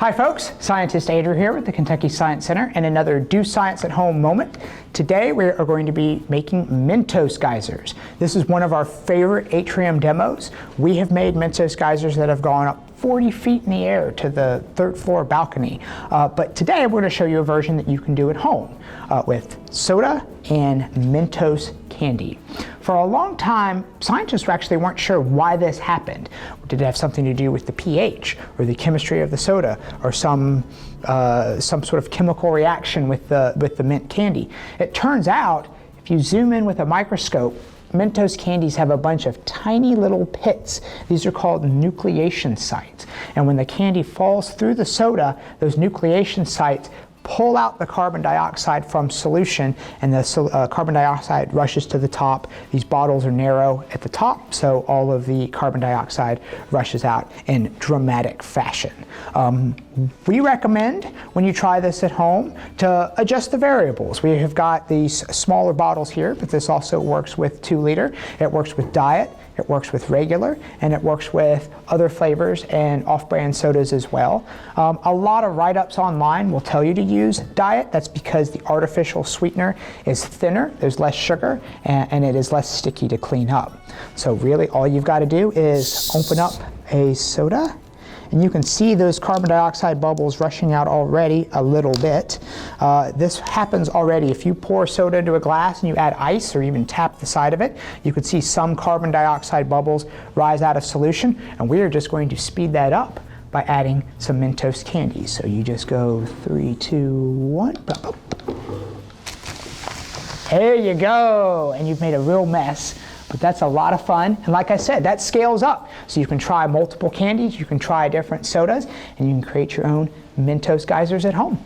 Hi folks, Scientist Andrew here with the Kentucky Science Center and another Do Science at Home moment. Today we are going to be making Mentos geysers. This is one of our favorite atrium demos. We have made Mentos geysers that have gone up 40 feet in the air to the third floor balcony. But today we're going to show you a version that you can do at home with soda and Mentos candy. For a long time, scientists actually weren't sure why this happened. Did it have something to do with the pH or the chemistry of the soda or some sort of chemical reaction with the mint candy? It turns out, if you zoom in with a microscope, Mentos candies have a bunch of tiny little pits. These are called nucleation sites. And when the candy falls through the soda, those nucleation sites pull out the carbon dioxide from solution, and the carbon dioxide rushes to the top. These bottles are narrow at the top, so all of the carbon dioxide rushes out in dramatic fashion. We recommend, when you try this at home, to adjust the variables. We have got these smaller bottles here, but this also works with 2 liter. It works with diet, it works with regular, and it works with other flavors and off-brand sodas as well. A lot of write-ups online will tell you to use diet. That's because the artificial sweetener is thinner, there's less sugar, and it is less sticky to clean up. So really all you've got to do is open up a soda, and you can see those carbon dioxide bubbles rushing out already a little bit. This happens already. If you pour soda into a glass and you add ice or even tap the side of it, you could see some carbon dioxide bubbles rise out of solution, and we are just going to speed that up by adding some Mentos candy. So you just go 3, 2, 1. There you go, and you've made a real mess. But that's a lot of fun, and like I said, that scales up. So you can try multiple candies, you can try different sodas, and you can create your own Mentos geysers at home.